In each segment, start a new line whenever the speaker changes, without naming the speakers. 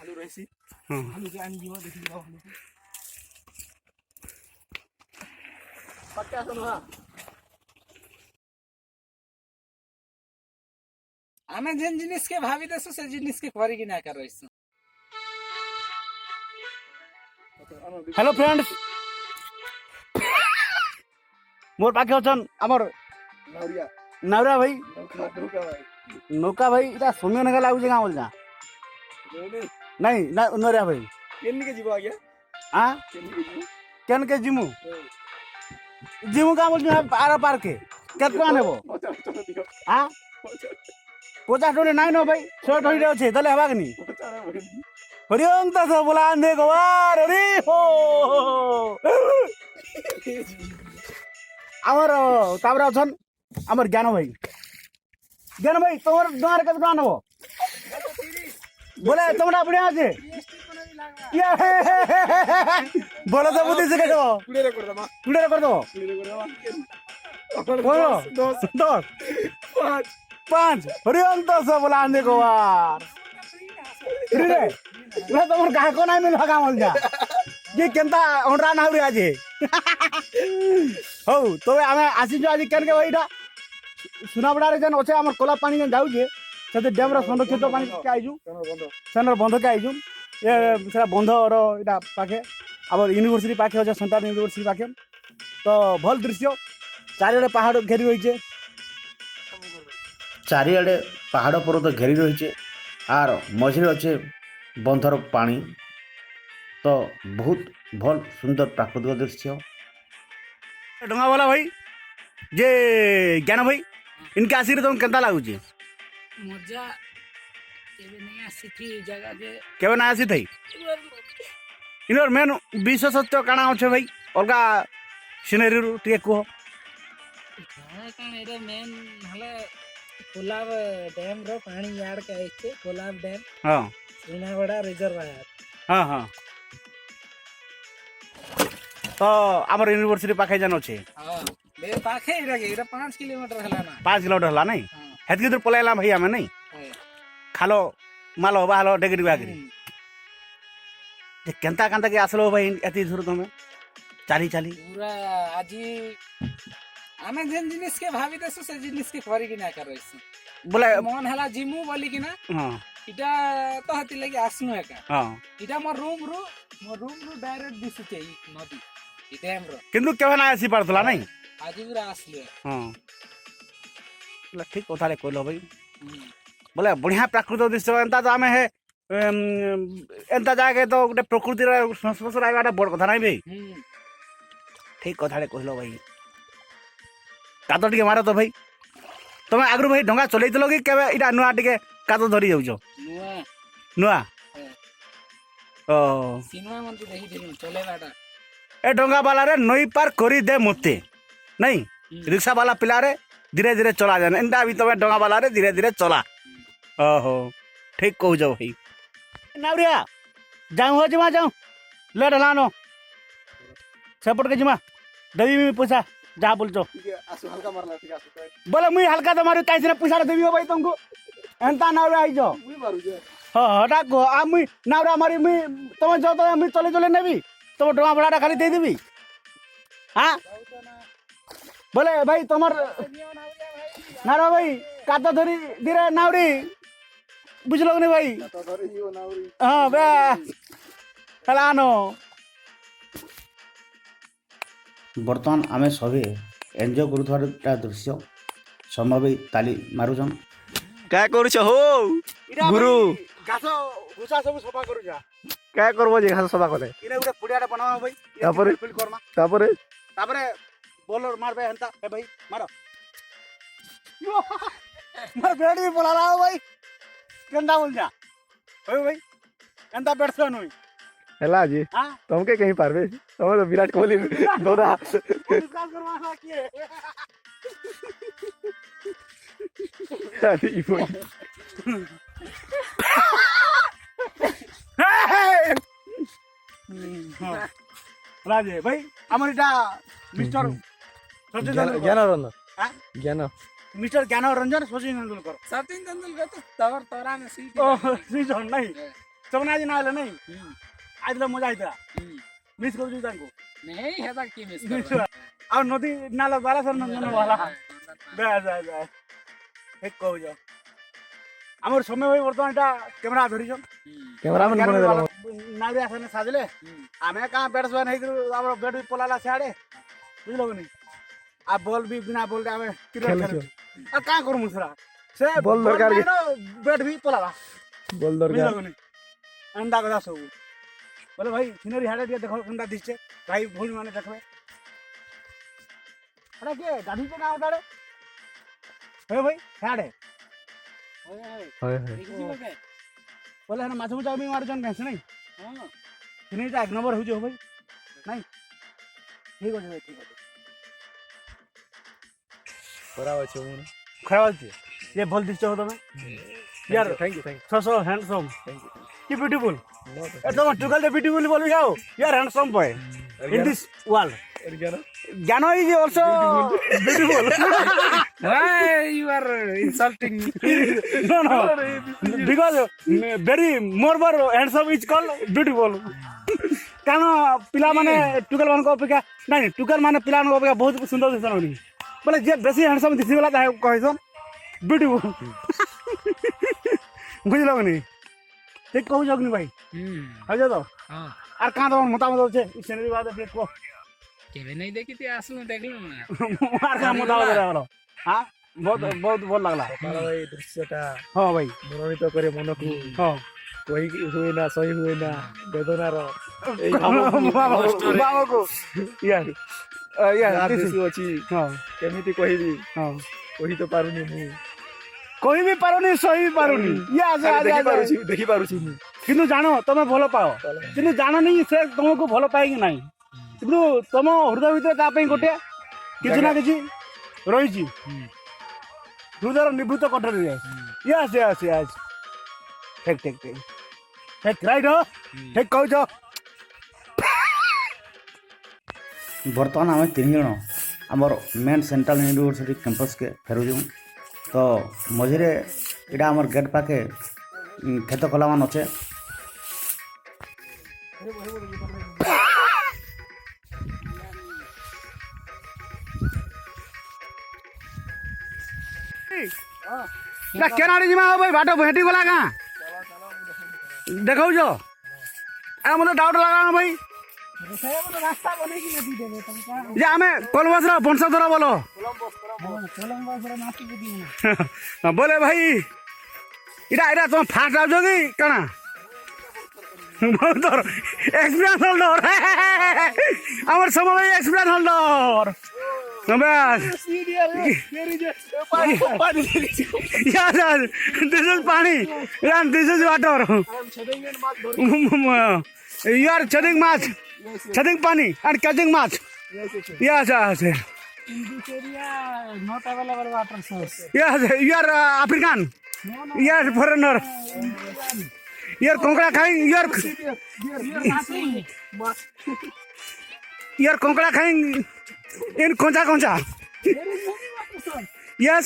भालू रहसी
हाँ
भालू के आन जीव देखि भालू पक्का सुनो हां आमे जेन जिनिस के भाभी देसु से जिनिस के करी कि ना करइस
हेलो फ्रेंड्स मोर पाखे अछन हमर
नौरिया
नावरा भाई
नौका भाई
नौका भाई इटा समय नगा लागु जगा बोल जा नहीं ना नौरिया भाई
केन के जीव आ गया
हां
केन के जीव
केन के जिमु जिमु का बोल जा पार पार के केतना नेबो हां 50 टोने नाइ न भाई 100 टोने अछि तले हबा कनी हरिओम त सब बोला ने गवार अरे हो हमर ताबरा अछन हमर ज्ञान भाई तोर द्वार के दुकान हो बोले तुमरा बढ़िया আছে ये बोले तो बुद्धि से कहो
पुड़े रे कर दमा
बोलो 10 5 हरिओम तो सब बोला ने गवार रे ना तुमर गाह को नाही मिल हगा मल जा ये केनता ओंडरा नाउरी आजे हो तो आमे आसी जो आज केन के भाईटा सुनाबड़ा रे जन ओछे हमर कोला पानी जन जाउ जे सते डैम रो संरक्षित पानी के आइजु सेनर बंध के आइजु ये सेरा बंध रो इटा पाखे हमर यूनिवर्सिटी पाखे होजे सेंट्रल यूनिवर्सिटी पाखे तो भल दृश्य चारिडे पहाड़ घेरी होई छे चारिडे पहाड़ पर्वत घेरी रही छे आर मझिरे अच्छे बंधर पानी तो बहुत भल सुंदर प्राकृतिक दृश्य डोंगा वाला भाई जे ज्ञान भाई इनके आसी तुम केनता लागुची
मजा केबे नहीं आसी थी जगह के
केबे ना आसी थई इनर मेन विशेषत्व काना अछि भाई अलगा सिनेरी रु टिके को
कान एरे मेन हले कोलाब डैम रो पानी याड के आइछे कोलाब डैम
हां
सीनागड़ा रिजर्वायर
हां हां तो हमर यूनिवर्सिटी पाखे जन अछि
हां बे पाखे इरा 5 किलोमीटर हला ना
5 किलोमीटर हला नहीं हेतकी दूर पलाइला भैया में नहीं खालो मालो बालो डेगरी बागरी जे केनता कांता के आसलो भाई एती दूर तुमे चाली चाली
पूरा आजी आमे जेन जिनिस के भाभी देसु से जिनिस के करी कि ना करइस
बोले
मन हला जिमु बोली कि ना
हां
इटा तो हती लगी आसनु एका
हां
इटा मोर रूम रू डायरेक्ट दिसुचे नदी इ डैम रो
किंतु केवे ना आसी पड़तला नहीं
आजी पूरा आसले
हां बोले ठीक कथाले कहलो भाई बोले बढ़िया प्राकृतिक दृश्य एंता तो आमे है एंता जाके तो गोटे प्रकृति रो संस्पर्श आइबाटा बड़ कथा नहीं भाई ठीक कथाले कहलो भाई कादो टिके मारो तो भाई तुम आगु भाई ढंगा चलैतलो कि केबे इटा नुआ टिके कादो धरी जाउछो नुआ ओ
सिनेमा मन तो देखि दिनु चलेबाटा
ए ढंगा वाला रे नई पार करी दे मते नहीं रिक्शा वाला पिला रे धीरे धीरे चला जाने एंता भी तुम ढंगा वाला रे धीरे धीरे चला ओहो ठीक कहू जाओ भाई नावरिया जाऊ हो जमा जाऊ ले ढलानो सेपट के जमा देवी में पूछा जा बोल जो
आसु हल्का मारला ठीक आसु
बोले मुई हल्का तो मारू कैसे पूछा देवी हो भाई तुमको एंता नावरा आई जो
मुई मारू जे
हां हटा को आ मुई नावरा मारी मुई तुम जो तो मुई चले चले नेबी तुम ढंगा भाड़ा खाली दे देबी हां बोले भाई तुमर नारा भाई कातो धरी धीरे नावरी बुझलो नहीं भाई
तो धरी हियो नाउरी
हां बे हलानो बर्तमान आमे सभी एंजॉय करूथार दृश्य संभव ताली मारुछन
क्या करूछ हो गुरु
घास भूसा सब सफा करू जा
क्या करबो जे घास सफा करे
इने उडा पुडियाटा बनावा भाई
तापरे
फिल करमा
तापरे
तापरे बॉलर मारबे हंता ए भाई मारो मार बेडी बोला ला भाई केंदा बोल जा ओए भाई केंदा बैट्समैन होई
हला जी
हां
तुमके कहीं पारबे तुम तो विराट कोहली दोदा
पुरस्कार करवाना किए
अरे वो
राजे भाई हमर इटा मिस्टर सचिन
ज्ञान रंजन
हां
ज्ञान
मिस्टर ज्ञान रंजन सचिन तेंदुलकर
सचिन तेंदुलकर तो तवर तोरा में सीट
ओ सीजन नहीं ସେମାନେ ଆଜି ନା ହେଲେ ନାଇଁ ଆଜି ତ ମଜା ହେଇଥିଲା ମିସ୍ କରୁଛୁ ତାଙ୍କୁ
नहीं है था कि मिस
ଆଉ ନଦୀ ନାଳ ବାଲା ସାର୍ ନନ୍ଦନ ବାଲା ବେଶ ଠିକ କହୁଛ ଆମର ସମୟ ଭାଇ ବର୍ତ୍ତମାନ ଏଇଟା କ୍ୟାମେରା ଧରିଛନ୍
କ୍ୟାମେରାମ୍ୟାନ୍ ବନେଇଦେଲ
ନାଳି ଆସନେ ସାଜିଲେ ଆମେ କାଁ ବ୍ୟାଟ୍ସମ୍ୟାନ୍ ହେଇକରି ଆମର ବ୍ୟାଟ୍ ବି ପଲାଲା ସିଆଡ଼େ ବୁଝିଲ କି ନି ଆଉ ବଲ୍ ବି ବିନା ବଲ୍ରେ ଆମେ କ୍ରିକେଟ୍
ଖେଳୁଛୁ।
ଖେଳୁଛୁ ଆଉ କାଁ କରମୁ ସେଟା ସେ
ବଲ୍ ଦରକାର କି?
ବ୍ୟାଟ୍ ବି ପଲାଲା
ବଲ୍
ବୁଝିଲ
ଦରକାର
କି ନି ଏନ୍ତା କଥା ସବୁ ବୋଲେ ଭାଇ ସିନେରୀ ହାଡ଼େ ଟିକେ ଦେଖ କେନ୍ତା ଦିଶଛେ ଭାଇ ଭଉଣୀ ମାନେ ଦେଖବେ ଏଟା କିଏ ଗାଧୁଛେ ନା ଓଟାଡ଼େ ହେ ଭାଇ ହାଡ଼େ
ହଏ ହଏ
ବୋଲେ ହେନେ ମାଛ ମୁଛ ବି ମାରୁଛନ୍ କେଁ ନାଇଁ ସିନେରୀଟା ଏକ ନମ୍ବର ହଉଛେ ଭାଇ ନାଇଁ ଠିକ୍ ଅଛି ଭାଇ ଠିକ୍ ଅଛି
ଖରାପ ଅଛି ମୁଁ
ଖରାପ ଅଛି ये भल दिसଛ हो तमे यार
thank you
so handsome
thank you
ki beautiful तुम टुगल the beautiful बोल जाओ you are handsome boy in this world Jano is also beautiful
why you are insulting me
no because very more handsome is called beautiful କାରଣ ପିଲାମାନେ ଟୁକେଲ ମାନଙ୍କ ଅପେକ୍ଷା ନାଇଁ ଟୁକେଲ ମାନେ ପିଲାମାନଙ୍କ ଅପେକ୍ଷା ବହୁତ ସୁନ୍ଦର ଦିଶନ୍ତି ବୋଲେ ଯିଏ ବେଶୀ ହ୍ୟାଣ୍ଡସମ୍ ଦିଶିଗଲା ତାହାକୁ କହିସନ୍ ब्यूटीफुल बुझल कि नहीं ठीक कहू कि भाई हो तो
हां
आर कहां तो मतामत होचे ई सिनेरी बात देख को
केबे नहीं देखी थी आसलू देखलू ना
आर का मतामत रहलो हां बहुत बहुत भल लागला
ସକାଳ ଭାଇ ଦୃଶ୍ୟଟା
हां भाई
ମନୋନୀତ କରେ ମନକୁ
हां
କହି ହୁଏ ନା ସହି ହୁଏ ନା ବେଦନାର ଏଇ
बाबा को यार यार
ଦିଶୁ ଅଛି
हां
କେମିତି କହିବି
हां
କହି ତ ପାରୁନି ମୁଁ
कही भी पारुनी सही भी पारुनी ये
ଦେଖି ପାରୁଛି ମୁଁ
किंतु जानो तमे भल पाओ किंतु जानो नहीं से तुमको भल पाए कि नहीं किंतु तुम हृदय भीतर ता पे गोटे किछि ना किछि रहिछि हृदय निभृत कठोर यस यस यस ठीक ठीक ठीक ठीक राइट हो ठीक कहू छ
बर्तमान आम तीन जन आमर मेन सेंट्रल यूनिवर्सिटी कैंपस के फेरुजु तो मझे इटा आमर गेट पाखे खेत कलामान अच्छे
केनाड़ी जिमा हो भाई बाट भेटी गला का देखौ जो आ मतलब डाउट लगा भाई
रास्ता बने की नदी देबे तुमका
जे आमे कोलंबस वंशधर बोलो
कोलंबस रे माटी बुदी
बोले भाई इटा इटा तुम फास्ट आउछ कि कणा बहुत एक्सपीरियंस होल्डर हमर समय एक्सपीरियंस होल्डर बस yes this is pani and this is water you are chasing pani and catching match yes
in this area not available water source
yes you are African you are foreigner you are konkada khaing you are konkada khaing in koncha yes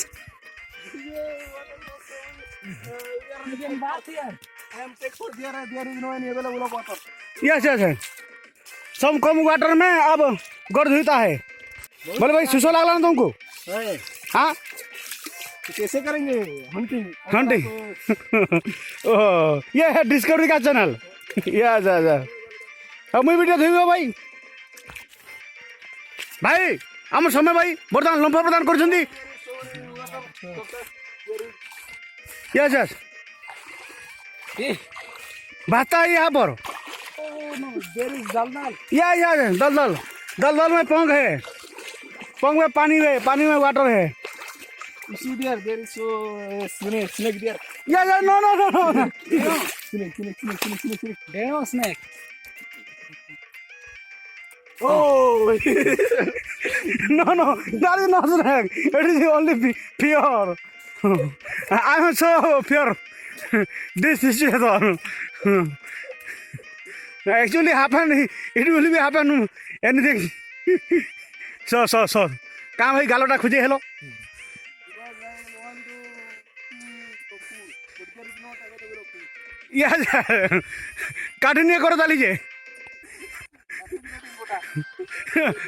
yes yes है सब कम water में अब गर्द धुता है बोले भाई सुसो लागला ना तुमको हाँ
कैसे करेंगे हंटिंग
हंटिंग ओह ये है डिस्कवरी का चैनल यस यस अब मुझे वीडियो देखो भाई भाई आम समय भाई बर्तमान लंफ प्रदान कर यस यस भाता है यहाँ पर या दलदल में पंख है पंख में पानी में वाटर है
there is so snake there
या no
Deno snake
oh no that is not snake it is only pure I am so pure this situation actually happen it will be happen anything so काम है गालोटा खुजे hello ইয়া কাটি নিয়ে করে চালিছে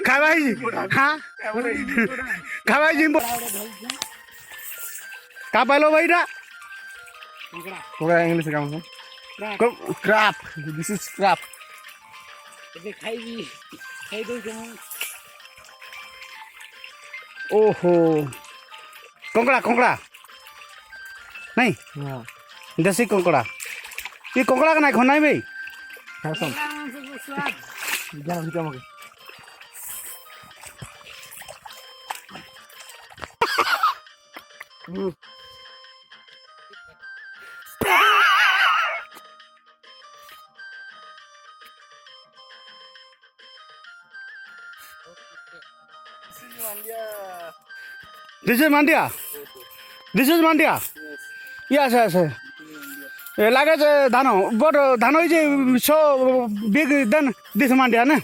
খাবাই হ্যাঁ খাবাই জিম্বো কা পাইলো ভাইটা
কোরা ইংলিশে কেমন ক্রাপ দিস ইজ ক্রাপ
ଏବେ ଖାଇବି ଖାଇ ଦଉଛି ମୁଁ
ओहो कंकड़ा कंकड़ा नहीं
हां
देसी कंकड़ा ये कंकड़ा का नहीं खाना है भाई
खासम
ମାଂସକୁ ସ୍ୱାଦ
ଜାନ ଭିତ मगे
This is Mandia. This is Mandia. Yes, yes. Like as Dhano, but Dhano is so big than this Mandia, ne?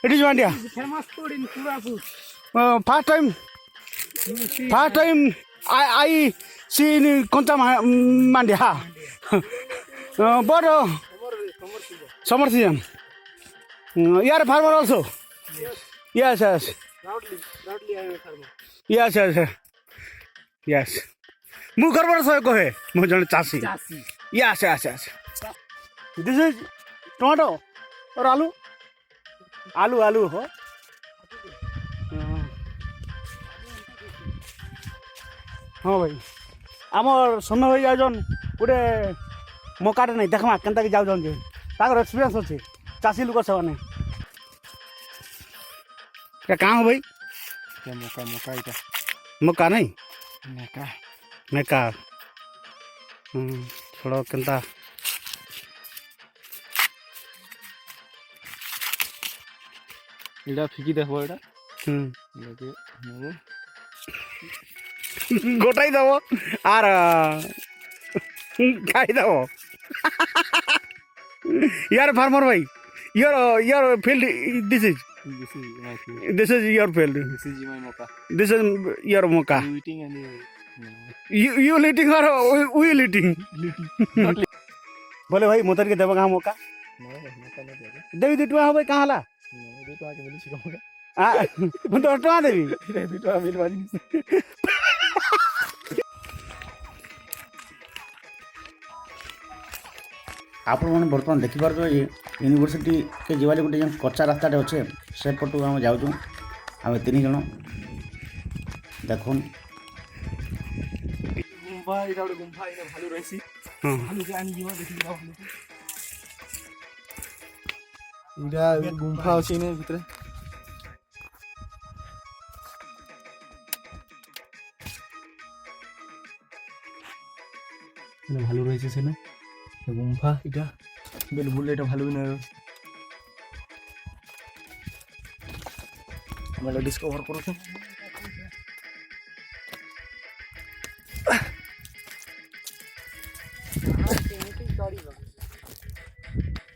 It is Mandia.
famous food in Kurapur.
First time I see in Konta Mandia. But summer season. You are a farmer also. Yes, yes.
Proudly I am a farmer.
Yes, yes, yes. ମୁଁ ଗର୍ବର ସହ କହେ ମୁଁ ଜଣେ ଚାଷୀ
ଚାଷୀ
Yes, yes, yes. This is tomato or आलू आलू आलू हो हाँ भाई आमर सोना भाई जाऊन गोटे मकाटे नहीं देखमा केनता कि जाऊन जे ताकर एक्सपीरियंस अच्छे चाषी लोक से क्या कहाँ हो भाई
क्या मौका मौका इटा
मक्का नहीं
मौका
मेका थोड़ा केनता
इटा फिकी देखबो इटा लगे नो
গোটাই দেবো আর খাই দেবো ইয়ার ফার্মার ভাই your field this is
this is my field
this is your field
this is my mauka
this is your moka
you eating and
you eating or we eating बोले भाई मोतर के देबो कहाँ मौका
no mauka no देबो
देवी दुटवा हो भाई कहाँ हला
no दे तो आके मिली छिको मौका
आ 10 टका देवी
दे तो मिल बानी
ଆପଣମାନେ ବର୍ତ୍ତମାନ ଦେଖିପାରୁଛ ଯେ ୟୁନିଭର୍ସିଟି କେ ଯିବାରେ ଗୋଟେ ଯେନ୍ କଚ୍ଚା ରାସ୍ତାଟେ ଅଛେ ସେପଟକୁ ଆମେ ଯାଉଛୁ ଆମେ 3 ଜଣ ଦେଖୁନ୍
गुम्फा इटा ଗୋଟେ गुम्फा इटा भालू रहसी भालू के आनी जीवा देखि भालू इटा गुम्फा अछि ने भितरे ने भालू रहছে সেনে गुम्फा इटा बिल्कुल इटा भालू न আমরা ডিসকভার করছো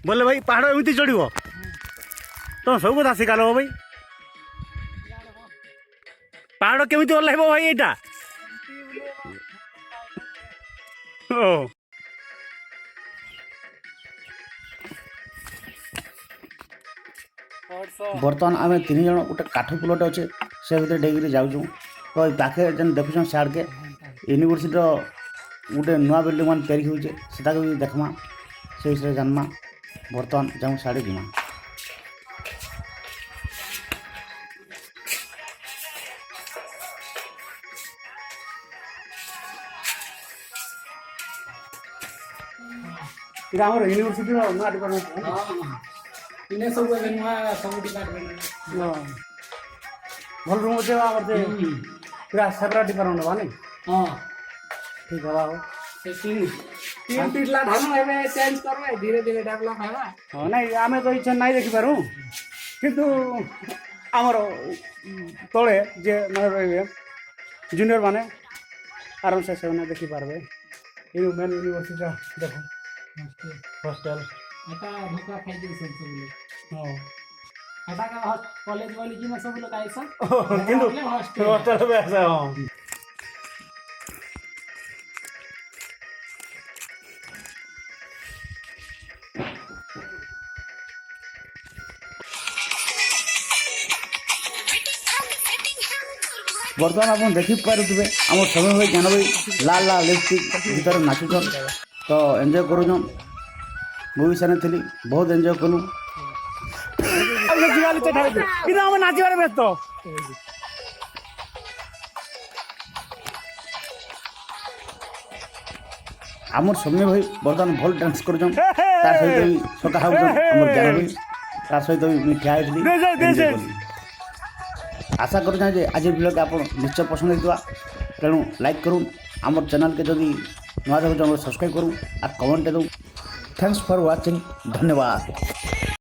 बोले भाई पहाड़ एमती चढ़ो तुम सब कथा शिखाल भाई पहाड़ केमी ओह्लैब भाई यहाँ ओ
ବର୍ତ୍ତମାନ ଆମେ 3 ଜଣ ଗୋଟେ କାଠ ପୁଲଟେ ଅଛେ ସେ ଭିତରେ ଡେଇକିରି ଯାଉଛୁ ତ ଏଇ ପାଖେ ଯେନ୍ ଦେଖୁଛନ୍ ସିଆଡ଼କେ ୟୁନିଭର୍ସିଟିର ଗୋଟେ ନୂଆ ବିଲ୍ଡିଂ ମାନେ ତିଆରି ହେଉଛେ ସେଟାକୁ ବି ଦେଖ୍ମା ସେ ବିଷୟରେ ଜାନ୍ମା ବର୍ତ୍ତମାନ ଯାଉଁ ସିଆଡ଼େ ଯିମା
এটা আমার ইউনিভার্সিটির নূয়া ডিপার্টমেন্ট
ଇନେ ସବୁ ଏବେ ନୂଆ ସବୁ ଡିପାର୍ଟମେଣ୍ଟ
ଭଲ ରୁମ୍ ଅଛି ଆମର ଯେ ପୁରା ସେପାରେଟ୍ ଡିପାର୍ଟମେଣ୍ଟ ହବା ନାଇଁ
ହଁ
ଠିକ୍ ହବା ଆଉ
ସେ ଟିମ୍ ପିଲା ଧାନ ଏବେ ଚେଞ୍ଜ କରବେ ଧୀରେ ଧୀରେ ଡେଭଲପ ହେବା
ହଁ ନାଇଁ ଆମେ ତ ଇଚ୍ଛା ନାଇଁ ଦେଖିପାରୁ କିନ୍ତୁ ଆମର ତଳେ ଯେ ମାନେ ରହିବେ ଜୁନିୟର ମାନେ ଆରାମସେ ସେମାନେ ଦେଖିପାରିବେ ଏଇ ମେନ୍ ୟୁନିଭର୍ସିଟିର ଦେଖ ହଷ୍ଟେଲ
ଏଟା ଧୋକା ଖାଇଦେଇଛନ୍ତି ସବୁ ଲୋକ
ହଁ
ଏଟା କଲେଜ ବୋଲିକିନା ସବୁ ଲୋକ ଆଇସନ୍
କିନ୍ତୁ
ହଷ୍ଟେଲ
ହଷ୍ଟେଲ ବି ଆସେ ହଁ
ବର୍ତ୍ତମାନ ଆପଣ ଦେଖିପାରୁଥିବେ ଆମର ସମୟ ଭାଇ ଜ୍ଞାନ ଭାଇ ଲାଲ ଲାଲ ଲିପଷ୍ଟିକ୍ ଭିତରେ ନାଚୁଛନ୍ ତ ଏନ୍ଜୟ କରୁଛନ୍ ମୁଁ ବି ସେନେ ଥିଲି ବହୁତ ଏନ୍ଜୟ କଲୁ
କିନ୍ତୁ ଆମେ ନାଚିବାରେ ବ୍ୟସ୍ତ
ଆମର ସୌମ୍ୟ ଭାଇ ବର୍ତ୍ତମାନ ଭଲ ଡ୍ୟାନ୍ସ କରୁଛନ୍ ତାର ସହିତ ବି ସକା ହେଉଛନ୍ ଆମର ଜ୍ଞାନ ଭାଇ ତାର ସହିତ ବି ମୁଁ ଠିଆ ହେଇଥିଲି ଏନ୍ଜୟ କଲି आशा करूँ जे आज भिडियो के आप निश्चय पसंद होता तेणु लाइक करूँ आम चैनल के जदि नुआ देखुन सब्सक्राइब करूँ और कमेंट दो थैंक्स फॉर वाचिंग धन्यवाद।